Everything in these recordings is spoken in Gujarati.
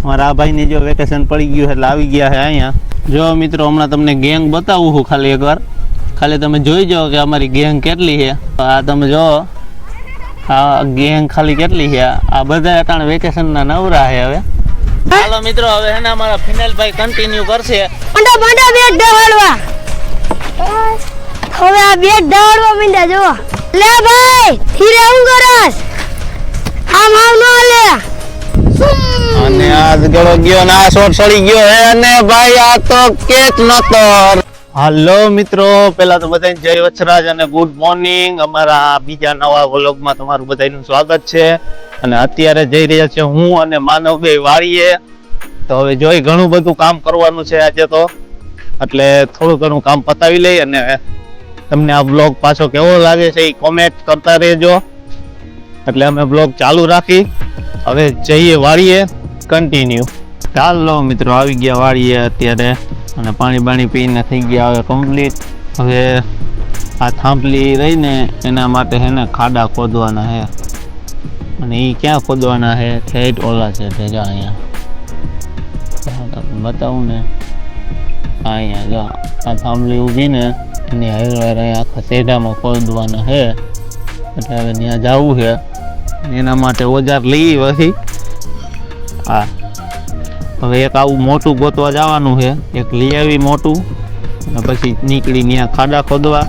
અમારા આ ભાઈની જો વેકેશન પડી ગયું એટલે આવી ગયા છે અહીંયા. જો મિત્રો હમણાં તમને ગેંગ બતાવું છું ખાલી એકવાર, ખાલી તમે જોઈ જાઓ કે અમારી ગેંગ કેટલી છે. આ તમે જો આ ગેંગ ખાલી કેટલી છે. આ બધા અટાણે વેકેશનના નવરા છે. હવે હાલો મિત્રો, હવે હે ને અમારા ફિનાઇલભાઈ કન્ટિન્યુ કરશે. મંડા બેટ દહાડવા. હવે આ બેટ દહાડવા મંડા જો. લે ભાઈ ધીરે હું કરસ. આમ નો લે. અને આ ગળો ગયો ને આ શોટ સડી ગયો હે. અને ભાઈ આ તો કેચ નતો. હાલો મિત્રો, પેલા તો બધાને જય વછરાજ અને ગુડ મોર્નિંગ. અમારા બીજા નવા વ્લોગમાં તમારું બધાનું સ્વાગત છે. અને અત્યારે જઈ રહ્યા છે હું અને માનવભાઈ વાળીએ. તો હવે જોઈ ઘણું બધું કામ કરવાનું છે આજે તો, એટલે થોડું ઘણું કામ પતાવી લઈ. અને તમને આ બ્લોગ પાછો કેવો લાગે છે એ કોમેન્ટ કરતા રહેજો. એટલે અમે બ્લોગ ચાલુ રાખી. હવે જઈએ વાળીએ કન્ટિન્યુ. ચાલો મિત્રો, આવી ગયા વાળીએ અત્યારે. અને પાણી પીને થઈ ગયા હવે કમ્પ્લીટ. હવે આ થાંભલી રહીને એના માટે છે ને ખાડા ખોદવાના છે. અને એ ક્યાં ખોદવાના છે? ઠેઠ ઓલા છે જો અહીંયા બતાવું ને. અહીંયા જો આ થાંભલી ઊભી ને એની હાઈર આખા સેઢામાં ખોદવાના છે. એટલે હવે ત્યાં જવું છે, એના માટે ઓજાર લઈ પછી. હા, હવે એક આવું મોટું ગોતવા જવાનું છે, એક લઈ આવી મોટું. અને પછી નીકળી ત્યાં ખાડા ખોદવા.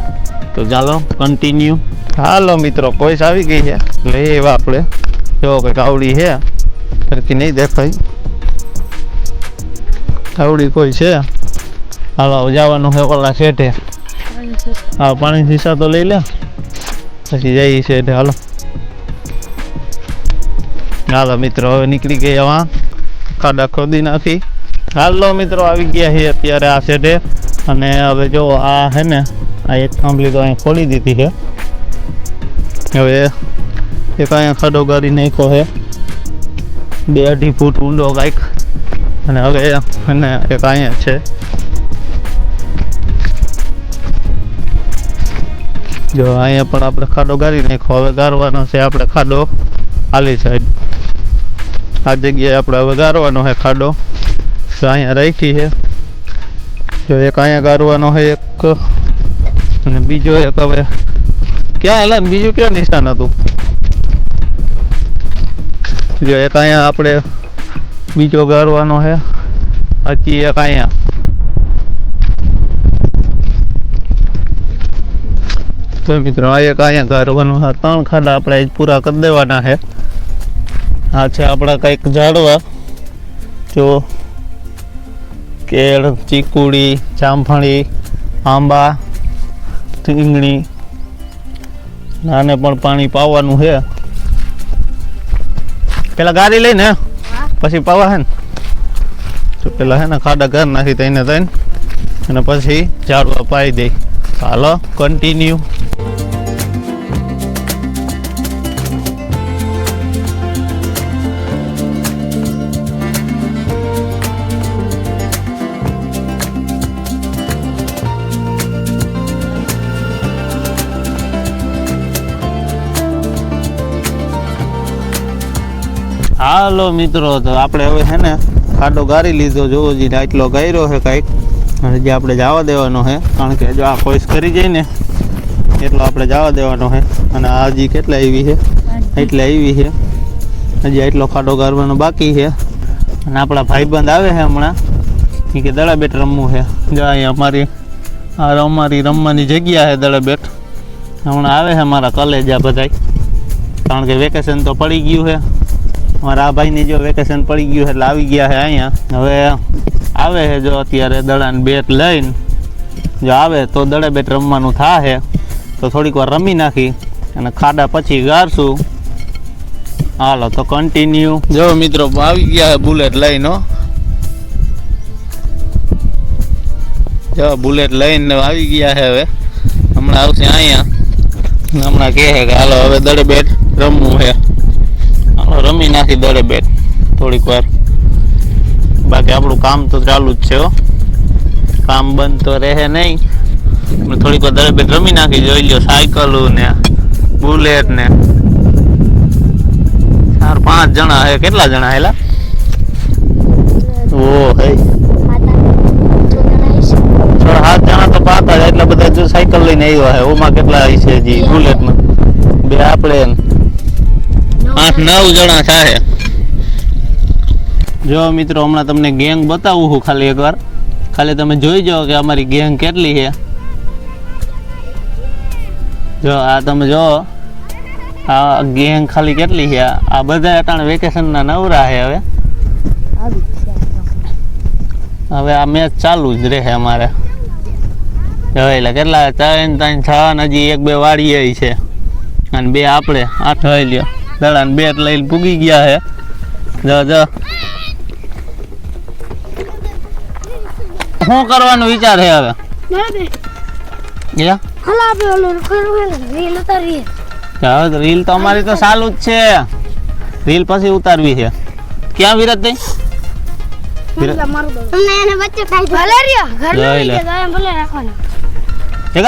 તો ચાલો કન્ટિન્યુ. હાલો મિત્રો, કોઈ આવી ગઈ છે લઈ એવા આપણે. જો કંઈક આવડી છે, સરખી નહીં દેખાય. આવડી કોઈ છે. હાલો જવાનું છે ઓલા શેઠે. હા, પાણી શીશા તો લઈ લે, પછી જઈએ શેઠે. હાલો હાલો મિત્રો, હવે નીકળી ગયા ખાડા ખોદી નાખી. હાલો મિત્રો, આવી ગયા છે અત્યારે આ શેઠે. અને હવે જો આ છે ને આ એક થાંભલી તો અહીંયા ખોલી દીધી છે. હવે એક અહીંયા ખાડો ગાડી નાખ્યો છે 2-2.5 ફૂટ ઊંડો કાંઈક. અને હવે એને એક અહીંયા છે. જો અહીંયા પણ આપણે ખાડો ગાડી નાખ્યો. હવે ગારવાનો છે આપણે ખાડો આલી સાઈડ. આ જગ્યાએ આપણે હવે ગારવાનો છે ખાડો. તો અહીંયા રાખી છે. જો એક અહીંયા ગારવાનો છે એક, અને બીજો એક હવે ક્યાં એલા બીજું ક્યાં નિશાન હતું? જો એક અહીંયા આપણે બીજો ગારવાનો છે. હજી એક અહીંયા. તો મિત્રો આ એક અહીંયા ગારવાનું છે. 3 ખાડા આપણે પૂરા કરી દેવાના છે. આ છે આપણા કંઈક ઝાડવા. જો કેળ, ચીકુડી, જામફળી, આંબા, રીંગણી. આને પણ પાણી પાવાનું છે. પેલા ગાડી લઈને પછી પાવા છે ને. તો પેલા છે ને ખાડા ઘર નાખી થઈને અને પછી ઝાડવા પાઈ દઈ. હાલો કન્ટિન્યુ. હાલો મિત્રો, તો આપણે હવે છે ને ખાડો ગારી લીધો. જોવો હજી આટલો ગાર્યો છે કાંઈક. હજી આપણે જવા દેવાનો છે, કારણ કે જો આ કોઈસ કરી જાય ને એટલો આપણે જવા દેવાનો છે. અને આ હજી કેટલા આવી છે? એટલે આવી છે. હજી આટલો ખાડો ગારવાનો બાકી છે. અને આપણા ભાઈબંધ આવે છે હમણાં, એ કે દડા બેટ રમવું છે. જો અહીંયા અમારી રમવાની જગ્યા છે દડા બેટ. હમણાં આવે છે અમારા કલેજા બધાય, કારણ કે વેકેશન તો પડી ગયું છે. અમારા આ ભાઈની જો વેકેશન પડી ગયું એટલે આવી ગયા છે અહીંયા. હવે આવે છે જો અત્યારે દડાને બેટ લઈને. જો આવે તો દડા બેટ રમવાનું થાય. તો થોડીક વાર રમી નાખી અને ખાડા પછી ગારશું. હાલો તો કન્ટિન્યુ. જો મિત્રો આવી ગયા છે બુલેટ લઈને. જો બુલેટ લઈને આવી ગયા છે. હવે હમણાં આવશે અહીંયા. હમણાં કહે કે હાલો હવે દડે બેટ રમવું છે. રમી નાખી દડે બેટ થોડીક વાર. બાકી આપણું કામ તો ચાલુ જ છે. કામ બંધ તો રહે નહીં. થોડીક વાર દડે બેટ રમી નાખી. જોઈ લો સાયકલો ને બુલેટ ને. 4-5 જણા હે. કેટલા જણા હેલા? સાયકલ લઈને આવ્યો છે. ઓમાં કેટલા છે જી બુલેટમાં? બે આપણે 8-9 જણા થાય. જો મિત્રો હમણાં તમને ગેંગ બતાવું છું ખાલી એકવાર. ખાલી તમે જોઈ જાઓ કે અમારી ગેંગ કેટલી છે. જો આ તમે જો આ ગેંગ ખાલી કેટલી છે. આ બધા અટાણે વેકેશનના નવરા છે. હવે આ મેચ ચાલુ જ રહે અમારે. એટલે કેટલા 3-3 6 હજી 1-2 વાળી છે અને 2 આપણે 8 હોય લ્યો દડાને બેટ લઈને પૂગી ગયા છે. જો જો શું કરવાનો વિચાર છે હવે? રીલ તો અમારી તો ચાલુ જ છે. રીલ પછી ઉતારવી છે. ક્યાં વિરાટ થઈ?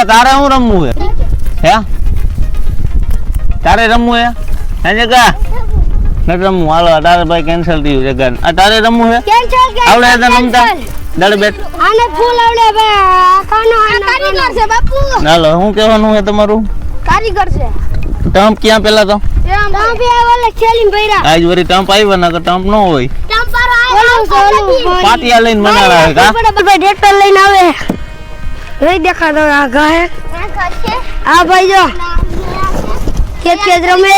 તારે હું રમવું હે? તારે રમવું હે? જગા નથી રમવું. હાલો તારે ભાઈ કેન્સલ થયું. જગા આ તારે રમવું હે? આવડે રમતા દડ બેટ? હાલો શું કહેવાનું હે તમારું? કારીગર છે. ટમ્પ ક્યાં પેલા તો? આજ વરી ટમ્પ આવ્યો ના તો ટમ્પ ન હોય. પાટિયા લઈને મનાડા હે કા? ભાઈ ટ્રેક્ટર લઈને આવે. નહીં દેખાતો આ ગાય. આ ભાઈ જો ખેત રમે.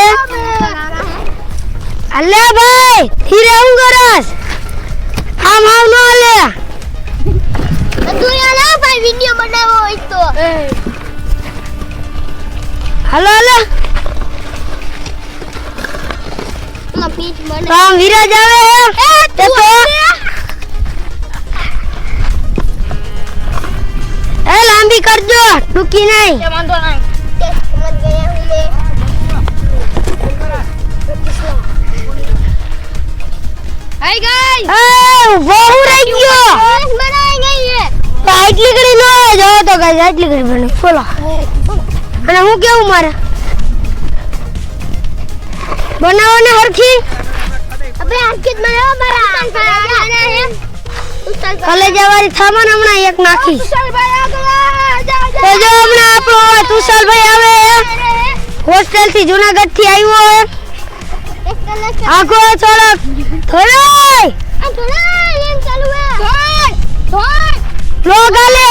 અલે ભાઈ હીરે હું કરસ? આમ આવ ન લે. તું યાર ભાઈ વિડિયો બનાવો હોય તો. હાલો હાલો. આમ વિરાજ આવે હે. તે તો એ લાંબી કરજો ટૂંકી નહીં. વાંધો નહીં. સમજ ગયા હું લે. Hi guys. બહુ રહી ગયો. બનાઈ ગઈ હે. તો આટલી ઘડી નો જો તો ગાઈસ આટલી ઘડી બને. બોલો. અને હું કેવું મારે? બનાવો ને હરખી. અબે હરખી બનાવો મારા. કોલેજ વાળી થામન હમણાં એક નાખી. તો જો હમણાં આપણો તુષારભાઈ આવે હોસ્ટેલ થી જુનાગઢ થી આવ્યો હે. આખો થોડોક થોડોય એમ ચાલુ હે. લોગ આલે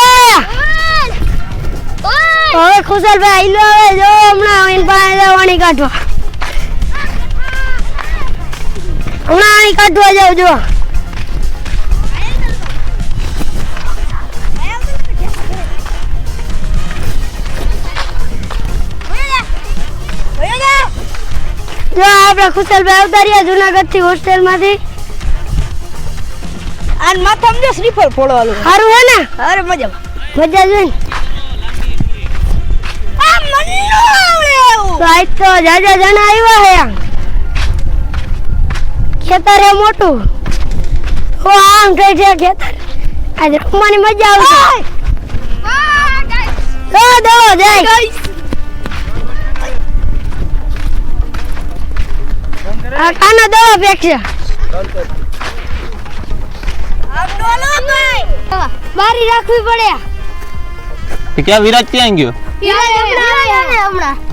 હવે ખુશાલભાઈ આઈલો હવે જો હમણાં એન પાસે વાણી કાઢવા. હમણાં વાણી કાઢવા જાવ જો. જો આપડા ખુશાલભાઈ આવતા રહ્યા જુનાગઢ થી હોસ્ટેલ માંથી. આન માથામાં જો શ્રીફળ ફોડવાનું સારું હે ને? અરે મજા જોઈ. આ મન્નો આવડે એવું. તો આજ તો જાજા જણા આવ્યા હે. ખેતર હે મોટું. ઓ આમ થઈ છે ખેતર. આજ રમવાની મજા આવશે. દો જાય. આ કાનો દવા ફેંકશે. બારી રાખવી પડે. ક્યાં વિરાજ ક્યાં ગયો?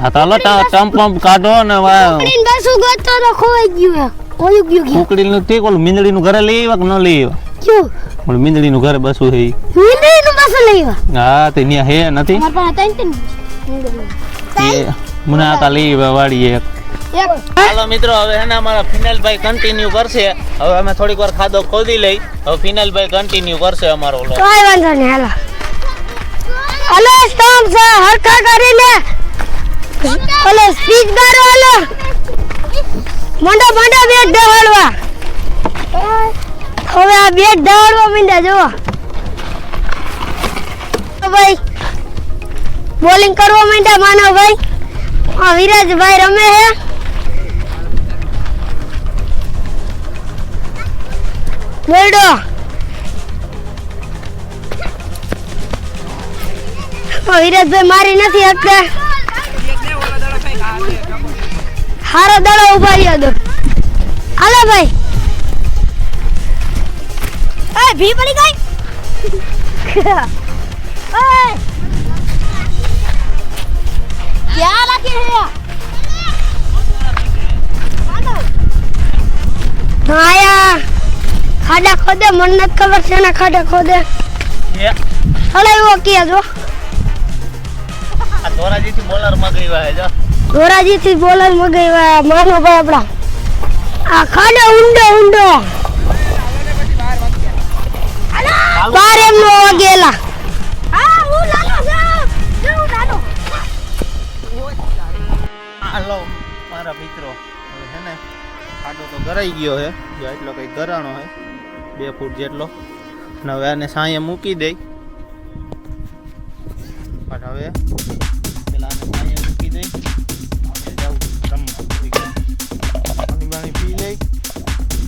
હા ચાલો ટમ્પ પંપ કાઢો ને બસું ગોતો તો ખોવાઈ ગયું. કુકડી નું તે ઓલું મીંદડી નું ઘરે લઈ આવ્યા કે ન લઈ આવ્યા? ક્યું? ઓલું મીંદડી નું ઘરે બસું હે. મીંદડી નું બસું લઈ આવ્યા? હા તે ન્યા હે નથી. મને આતા લઈ આવ્યા વાડી એક. હાલો મિત્રો હવે હે ને અમારા ફિનાલભાઈ કન્ટિન્યુ કરશે. હવે અમે થોડીક વાર ખાધો ખોદી લઈ. હવે ફિનાલભાઈ કન્ટિન્યુ કરશે અમારો વ્લોગ. કોઈ વાંધો નહીં. હાલો હાલો સ્ટોપ છે હરખા કરી લે. હાલો સ્પીચ ગારો. હાલો મંડો બેટ ઢાળવા. હવે આ બેટ ઢાળવા મીંડા જો ભાઈ. બોલિંગ કરવા માંડ્યા માનવભાઈ. આ વિરાજભાઈ રમે હે. બોલડો વિરાજભાઈ મારી નથી એટલે હારો દડો ઉભા રહ્યો દો. હાલો ભાઈ. ભી પડી ગઈ. क्या रखे हैं आया खाड़ा खोदे मन न खबर से ना खाड़ा खोदे अरे वो किया जो આ ધોરાજી થી બોલર મગાવ્યા હે જો ધોરાજી થી બોલર મગાવ્યા માનો ભાઈ આપડા આ ખાડો ઊંડો ઊંડો બાર એમ નો વાગેલા હા હું લાલો છે હું લાલો હાલો મારા મિત્રો હવે છે ને ખાડો તો ગરાઈ ગયો હે જો એટલો કઈ ગરાણો હે 2 ફૂટ જેટલો અને હવે આને સાંયે મૂકી દઈ પણ હવે પેલા આને સાંયે મૂકી દઈ આપણે જાવું રમવા પાણી બાણી પી લઈ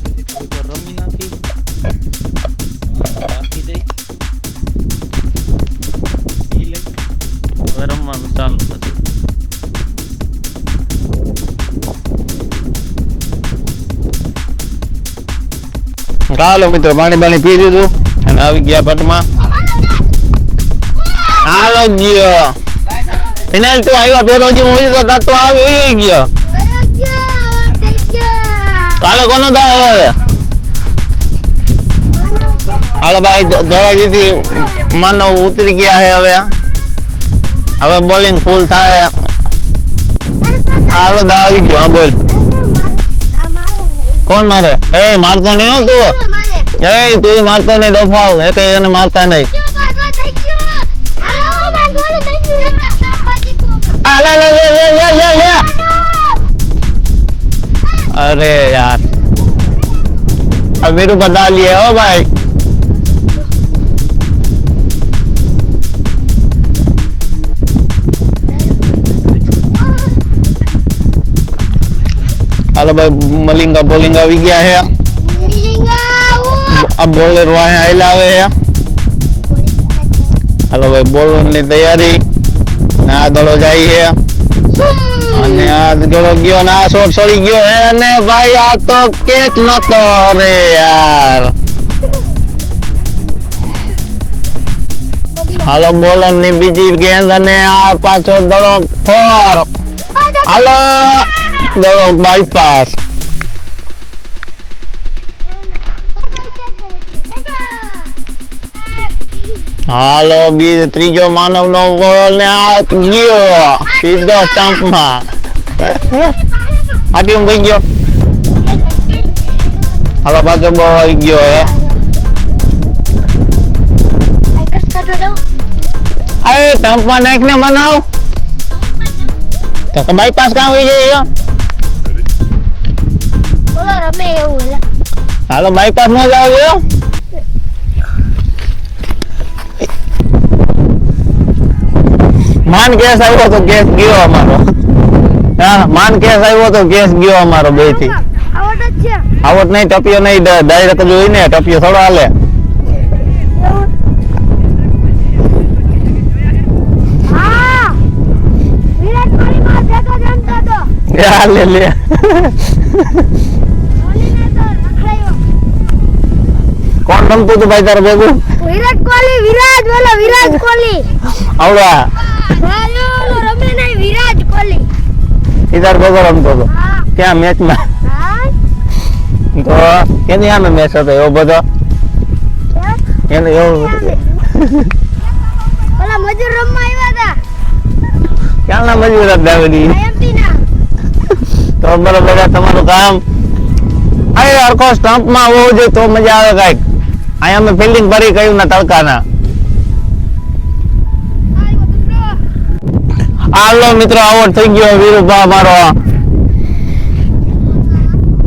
પછી થોડીક વાર રમી નાખી રાખી દઈ પી લઈ હવે રમવાનું ચાલુ થશે ચાલો મિત્રો પાણી બાણી પી દીધું અને આવી ગયા પટમાં હાલો ગયો ફિનાલ તું આવ્યો પેલો જે મોજી તો તાતો આવી ગયો કાલે કોનો દા હવે હાલો ભાઈ ધોરાજી થી માનવ ઉતરી ગયા છે હવે બોલિંગ ફૂલ થાય હાલો દા આવી ગયો હા બોલ કોણ મારે એ મારતો નહીં હો તું એ તું મારતો નહીં દફાવ એ કઈ એને મારતા નહીં अरे यार अब मेरे को बता लिए हो भाई हेलो भाई मलिंगा बॉलिंग આવી ગયા है अब बॉलर वहां आइला है हेलो भाई बॉलर ની તૈયારી ના દડો જાય છે અને આ દડો ગયો ના શોટ છોડી ગયો હે અને ભાઈ આ તો કેચ નતો રે યાર હાલો બોલર ની બીજી ગેંદ અને આ પાછો દડો ફોર હાલો દડો બાયપાસ હાલો બી ત્રીજો માનવ નો બોલ ને આ ગયો સીધો સ્ટમ્પ માં આટી ગઈ ગયો હાલો પાછો બોલ આવી ગયો હે અરે સ્ટમ્પ માં નાખ ને બનાવ તો બાયપાસ કામ હોઈ જાય બોલો રમે એવું હાલો બાયપાસ માં જાવ જો માન કેસ આવ્યો તો કેસ ગયો અમારો હા માન કેસ આવ્યો તો કેસ ગયો અમારો બે થી આવડ જ છે આવટ નહીં ટપિયો નહીં ડાયરેક્ટ જોઈ ને ટપિયો થોડો હાલે હા વિરાટ કોહલી માં દેતો જંતો તો લે લે કોહલી ને તો રખડાયો કોણ રમતું તું ભાઈ તારે ભેગું વિરાટ કોહલી વિરાટ કોહલી આવડા હાલો રમે નહીં વિરાટ કોહલી ઈધર ભેગો રમતો તો હા ક્યાં મેચ માં હા તો એની સામે મેચ હતો એવો બધો એને એવું ઓલા મજૂર રમવા આવ્યા ક્યાંના મજૂર હતા દાવડી હતા એમટી ના તો બરોબર તમારું કામ આ હરખો સ્ટમ્પ માં હોવું જોઈએ તો મજા આવે કાંઈક અહીંયા અમે ફિલ્ડિંગ ભરી કહ્યું ના તડકાના હાલો મિત્રો આઉટ થઈ ગયો વીરુભા મારો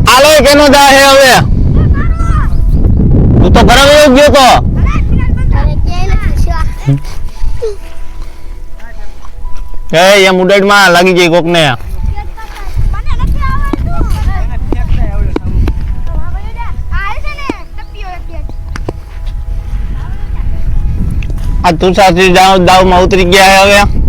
હાલો કેનો દા હે હવે તું તો ઘરે વયો ગયો તો એ એમ ઉડાડ માં લાગી જાય કોક ને આ તું સાથે દાવ માં ઉતરી ગયા હે હવે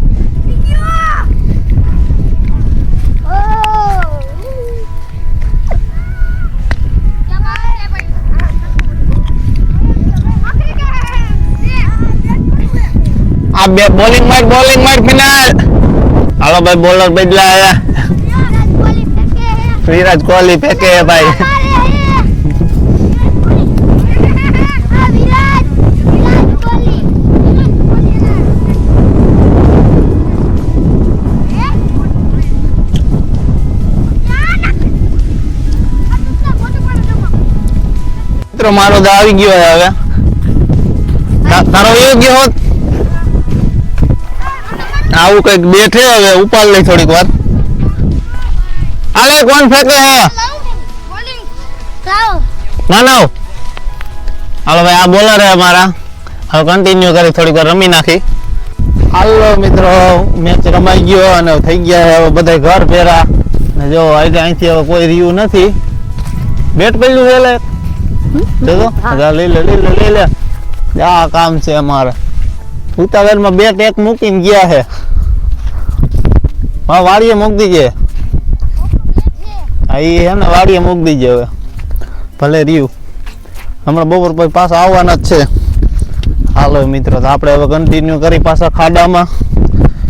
આ બે બોલિંગ માર ફિનાલ હાલો ભાઈ બોલર બદલાયા વિરાટ કોહલી ફેંકે હે ભાઈ મિત્રો મારો તો આવી ગયો હે હવે તારો યોગ્ય હોત આવું કઈક બેઠે હવે ઉપાડ લઈ થોડીક વાર આલે કોણ ફેંકે હે ના ના હાલો ભાઈ આ બોલર હે અમારા હવે કન્ટિન્યુ કરી થોડીક વાર રમી નાખી હાલો મિત્રો મેચ રમાઈ ગયો અને થઈ ગયા હવે બધા ઘર ફેરા જો અહીંથી હવે કોઈ રહ્યું નથી બેટ પડ્યું છે લે જોજો લઈ લે આ કામ છે અમારે ઉતાવળમાં બેટ એક મૂકીને ગયા છે હા વાડીએ મૂકી દીજે હા એ હે ને વાડીએ મૂકી દીજે હવે ભલે રહ્યું હમણાં બપોર પછી પાછા આવવાના જ છે હાલો મિત્રો તો આપણે હવે કન્ટિન્યુ કરી પાછા ખાડામાં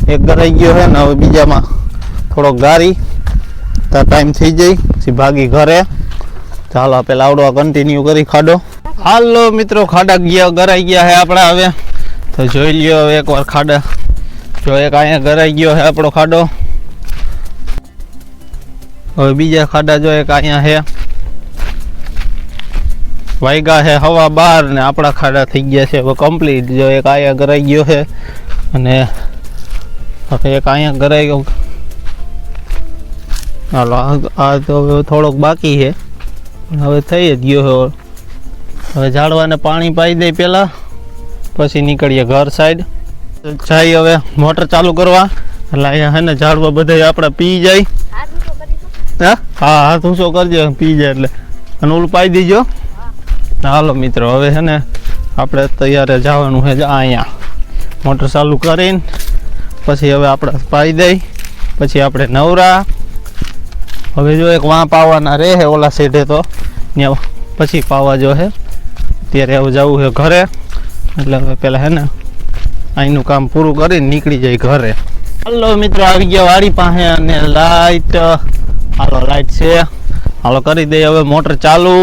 એક ગરાઈ ગયો છે ને હવે બીજામાં થોડોક ગારી તો ટાઈમ થઈ જાય પછી ભાગી ઘરે ચાલો પેલા આવડો કન્ટિન્યુ કરી ખાડો હાલો મિત્રો ખાડા ગયા ગરાઈ ગયા છે આપણા હવે તો જોઈ લ્યો હવે એકવાર ખાડા જો એક અહીંયા ગરાઈ ગયો છે આપણો ખાડો હવે બીજા ખાડા જો એક અહીંયા છે વાયગા છે હવા 12 ને આપણા ખાડા થઈ ગયા છે હવે કમ્પ્લીટ જો એક અહીંયા ગરાઈ ગયો છે અને હવે એક અહીંયા ગરાઈ ગયો હાલો આ તો હવે થોડોક બાકી છે હવે થઈ જ ગયો હવે ઝાડવાને પાણી પાઈ દે પેલા પછી નીકળીએ ઘર સાઈડ જઈ હવે મોટર ચાલુ કરવા એટલે અહીંયા હે ને ઝાડવા બધા આપણે પી જાય હા હાથ ઊંચો કરજો પી જાય એટલે અને ઓલું પાઈ દીજો હાલો મિત્રો હવે છે ને આપણે તૈયાર જવાનું છે અહીંયા મોટર ચાલુ કરીને પછી હવે આપણે પાઈ દઈ પછી આપણે નવરા હવે જો એક વાં પાવાના રહે છે ઓલા સાઈડે તો ત્યાં પછી પાવા જો છે ત્યારે હવે જવું છે ઘરે એટલે હવે પેલા હે ને અહીંનું કામ પૂરું કરીને નીકળી જાય ઘરે હાલો મિત્રો આવી ગયા વાડી પાસે અને લાઈટ હાલો લાઈટ છે હાલો કરી દઈએ હવે મોટર ચાલુ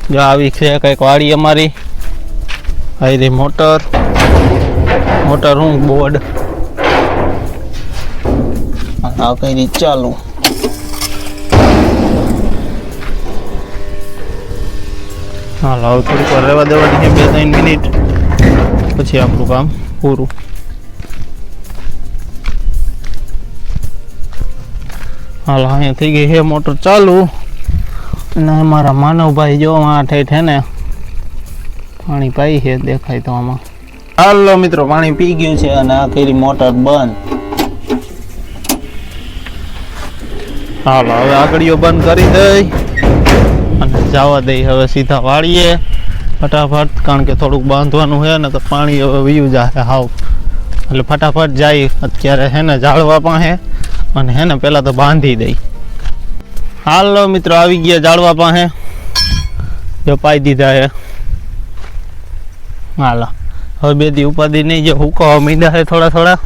જો આવી છે કંઈક વાડી અમારી આવી રહી મોટર હું બોર્ડ આ કઈ રીત ચાલુ હાલો હવે થોડીક વાર રહેવા દેવાની છે 2-3 મિનિટ પછી આપણું કામ પૂરું હાલો અહીંયા થઈ ગઈ છે મોટર ચાલુ અને અમારા માનવભાઈ જો આ ઠેઠ છે ને પાણી પાઈ છે દેખાય તો આમાં હાલો મિત્રો પાણી પી ગયું છે અને આ કરી મોટર બંધ હાલો હવે આગળીઓ બંધ કરી દઈ અને જવા દઈ હવે સીધા વાળીએ ફટાફટ કારણ કે થોડુંક બાંધવાનું છે ને તો પાણી હવે વીયું જાય હાવ એટલે ફટાફટ જાય અત્યારે છે ને ઝાડવા પાસે અને હે ને પેલા તો બાંધી દઈ હાલો મિત્રો આવી ગયા ઝાડવા પાસે જો પાઈ દીધા છે હાલો હવે 2 દી ઉપાધિ નહીં જે હુકાવા માંડ્યા છે થોડા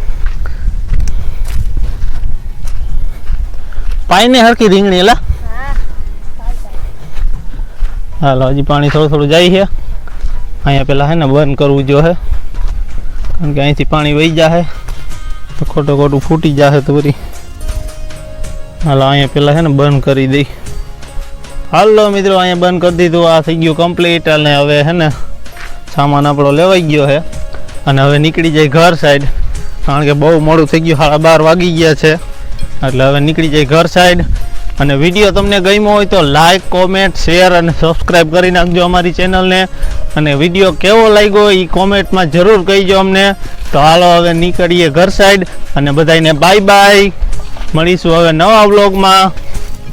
પાઈને હરકી રીંગણી એલા હાલો હજી પાણી થોડું જાય છે અહીંયા પેલા હે ને બંધ કરવું જો હે કારણ કે અહીંથી પાણી વહી જાય તો ખોટું ફૂટી જાય તો બરી હાલો અહીંયા પેલા છે ને બંધ કરી દઈ હાલો મિત્રો અહીંયા બંધ કરી દીધું આ થઈ ગયું કમ્પ્લીટ અને હવે છે ને સામાન આપણો લેવાઈ ગયો છે અને હવે નીકળી જાય ઘર સાઈડ કારણ કે બહુ મોડું થઈ ગયું 12:30 વાગી ગયા છે એટલે હવે નીકળી જાય ઘર સાઈડ અને વિડીયો તમને ગમ્યો હોય તો લાઈક કોમેન્ટ શેર અને સબસ્ક્રાઈબ કરી નાખજો અમારી ચેનલને અને વિડીયો કેવો લાગ્યો એ કોમેન્ટમાં જરૂર કહીજો અમને તો હાલો હવે નીકળીએ ઘર સાઈડ અને બધાને બાય બાય મળીશું હવે નવા વ્લોગમાં